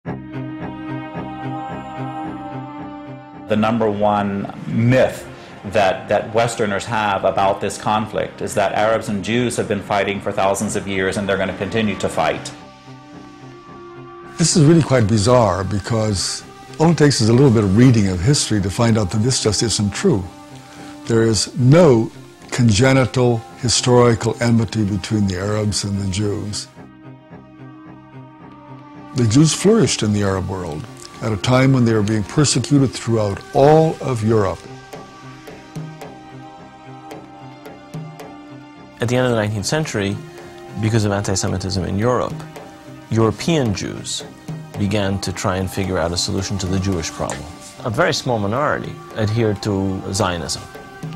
The number one myth that Westerners have about this conflict is that Arabs and Jews have been fighting for thousands of years and they're going to continue to fight. This is really quite bizarre because all it takes is a little bit of reading of history to find out that this just isn't true. There is no congenital historical enmity between the Arabs and the Jews. The Jews flourished in the Arab world at a time when they were being persecuted throughout all of Europe. At the end of the 19th century, because of anti-Semitism in Europe, European Jews began to try and figure out a solution to the Jewish problem. A very small minority adhered to Zionism,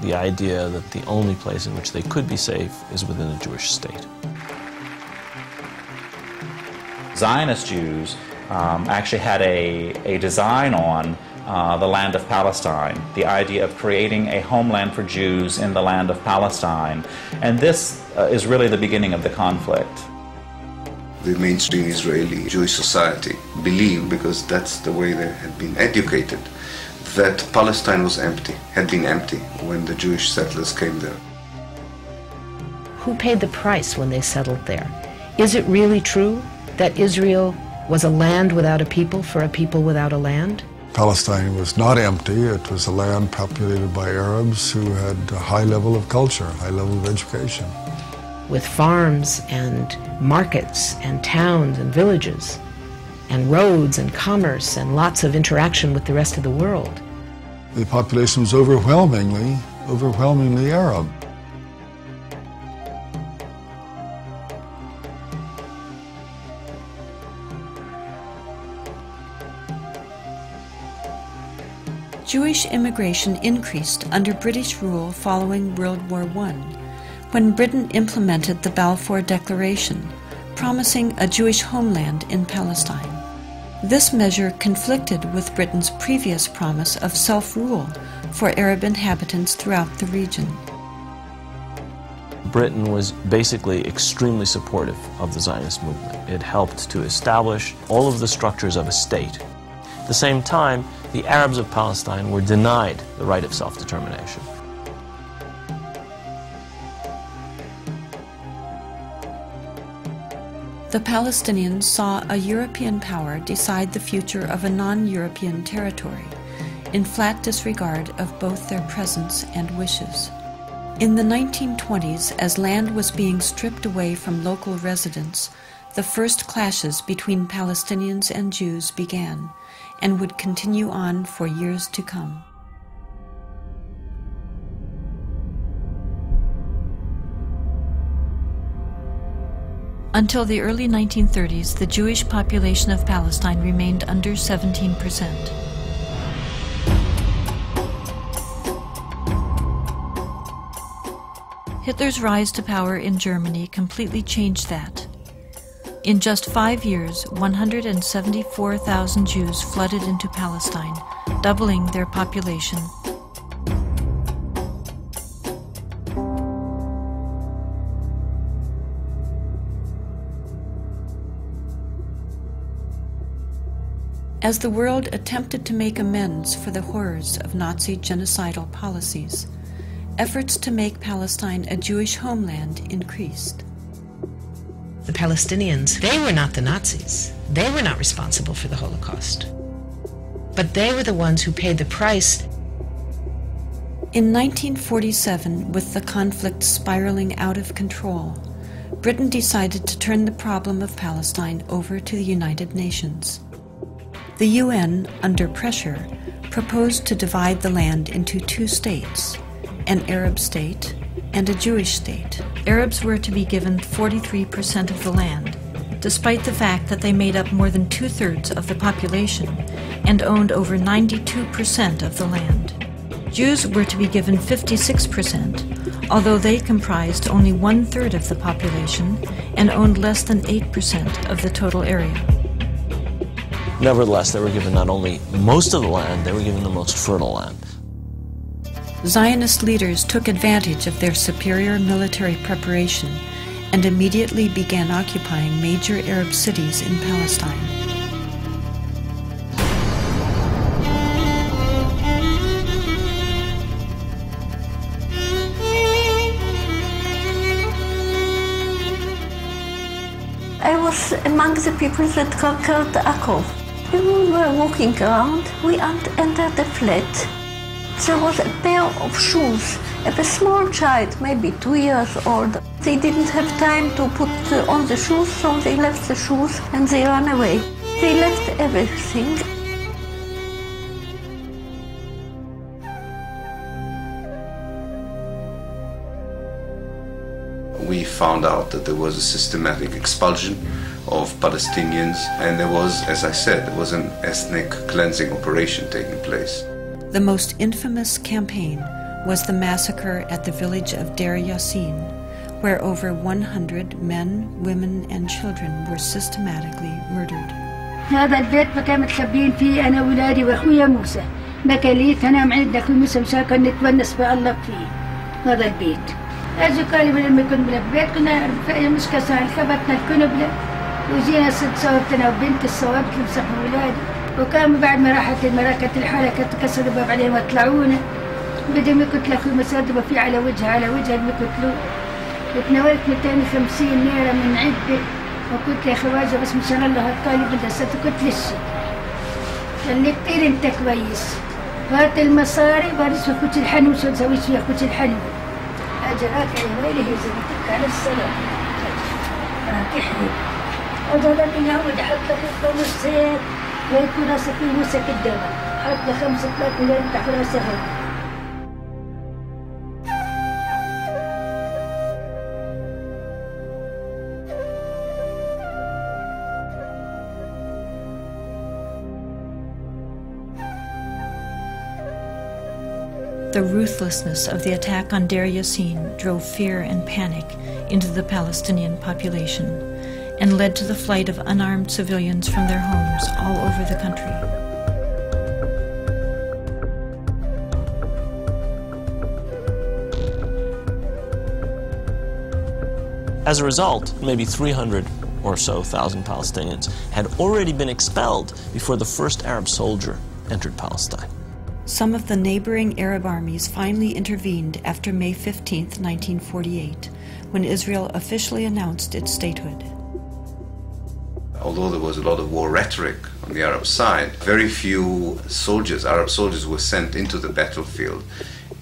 the idea that the only place in which they could be safe is within a Jewish state. Zionist Jews actually had a design on the land of Palestine, the idea of creating a homeland for Jews in the land of Palestine. And this is really the beginning of the conflict. The mainstream Israeli Jewish society believed, because that's the way they had been educated, that Palestine was empty, had been empty when the Jewish settlers came there. Who paid the price when they settled there? Is it really true that Israel was a land without a people for a people without a land? Palestine was not empty. It was a land populated by Arabs who had a high level of culture, high level of education. With farms and markets and towns and villages and roads and commerce and lots of interaction with the rest of the world. The population was overwhelmingly Arab. Jewish immigration increased under British rule following World War I, when Britain implemented the Balfour Declaration, promising a Jewish homeland in Palestine. This measure conflicted with Britain's previous promise of self-rule for Arab inhabitants throughout the region. Britain was basically extremely supportive of the Zionist movement. It helped to establish all of the structures of a state. At the same time, the Arabs of Palestine were denied the right of self-determination. The Palestinians saw a European power decide the future of a non-European territory, in flat disregard of both their presence and wishes. In the 1920s, as land was being stripped away from local residents, the first clashes between Palestinians and Jews began, and would continue on for years to come. Until the early 1930s, the Jewish population of Palestine remained under 17%. Hitler's rise to power in Germany completely changed that. In just 5 years, 174,000 Jews flooded into Palestine, doubling their population. As the world attempted to make amends for the horrors of Nazi genocidal policies, efforts to make Palestine a Jewish homeland increased. The Palestinians, they were not the Nazis. They were not responsible for the Holocaust. But they were the ones who paid the price. In 1947, with the conflict spiraling out of control, Britain decided to turn the problem of Palestine over to the United Nations. The UN, under pressure, proposed to divide the land into 2 states, an Arab state and a Jewish state. Arabs were to be given 43% of the land, despite the fact that they made up more than 2/3 of the population and owned over 92% of the land. Jews were to be given 56%, although they comprised only 1/3 of the population and owned less than 8% of the total area. Nevertheless, they were given not only most of the land, they were given the most fertile land. Zionist leaders took advantage of their superior military preparation and immediately began occupying major Arab cities in Palestine. among the people that conquered Akko. When we were walking around, we entered the flat. There was a pair of shoes of a small child, maybe 2 years old. They didn't have time to put on the shoes, so they left the shoes and they ran away. They left everything. We found out that there was a systematic expulsion of Palestinians, and there was, as I said, there was an ethnic cleansing operation taking place. The most infamous campaign was the massacre at the village of Deir Yassin, where over 100 men, women, and children were systematically murdered. هذا البيت ما كان متخبيين فيه أنا وولادي وأخويا موسى. بكاليت أنا معدنا أخوي موسى مشاكل نتونس بالله فيه. هذا البيت. أجي قال لما كنا بالبيت كنا مش كسر خبطنا الكنبلة وجينا ست صوبتنا وبنت الصواب تمسحوا ولادي. وكان بعد ما راحت المراكة الحالة كانت كسر الباب عليهم وطلعونا. بدهم يقتلوا أخوي موسى ضربوا فيه على وجهه يقتلوه. وتناولت 250 ليرة من عدة. وقلت يا خواجة بس مشان الله هالقالي بدها ستكت للشي. قال لي كتير انت كويس. هات المصاري وارس وكوت الحنو شو تسوي فيها كوت الحنو. أجراك يا ويلي هي زمتك على السلام. تحيي. هذا اللي يعود حط لك الخمس سير ويكون راسك في موسك الدواء. حط لك 5 مليون تحت راسها. The ruthlessness of the attack on Deir Yassin drove fear and panic into the Palestinian population and led to the flight of unarmed civilians from their homes all over the country. As a result, maybe 300 or so thousand Palestinians had already been expelled before the first Arab soldier entered Palestine. Some of the neighboring Arab armies finally intervened after May 15, 1948, when Israel officially announced its statehood. Although there was a lot of war rhetoric on the Arab side, very few soldiers, Arab soldiers, were sent into the battlefield.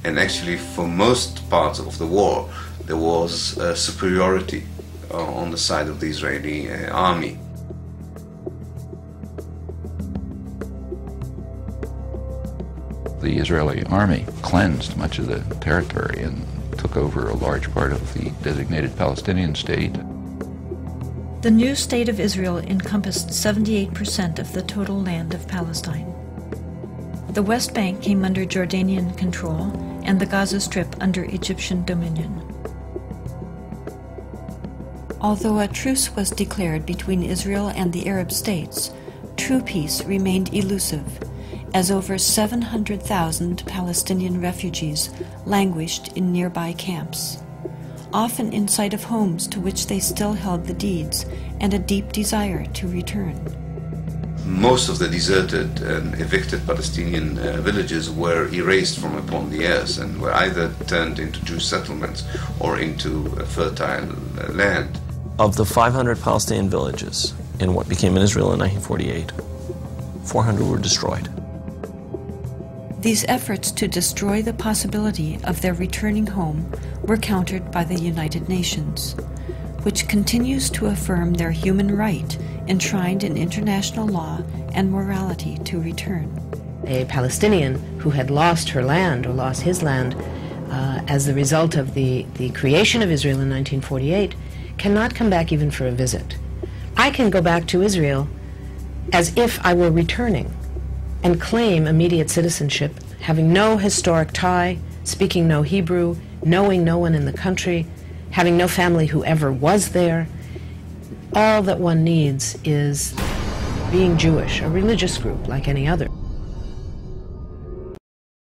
And actually, for most parts of the war, there was superiority on the side of the Israeli army. The Israeli army cleansed much of the territory and took over a large part of the designated Palestinian state. The new state of Israel encompassed 78% of the total land of Palestine. The West Bank came under Jordanian control and the Gaza Strip under Egyptian dominion. Although a truce was declared between Israel and the Arab states, true peace remained elusive, as over 700,000 Palestinian refugees languished in nearby camps, often in sight of homes to which they still held the deeds and a deep desire to return. Most of the deserted and evicted Palestinian villages were erased from upon the earth and were either turned into Jewish settlements or into fertile land. Of the 500 Palestinian villages in what became Israel in 1948, 400 were destroyed. These efforts to destroy the possibility of their returning home were countered by the United Nations, which continues to affirm their human right enshrined in international law and morality to return. A Palestinian who had lost her land or lost his land as the result of the creation of Israel in 1948 cannot come back even for a visit. I can go back to Israel as if I were returning and claim immediate citizenship, having no historic tie, speaking no Hebrew, knowing no one in the country, having no family who ever was there. All that one needs is being Jewish, a religious group like any other.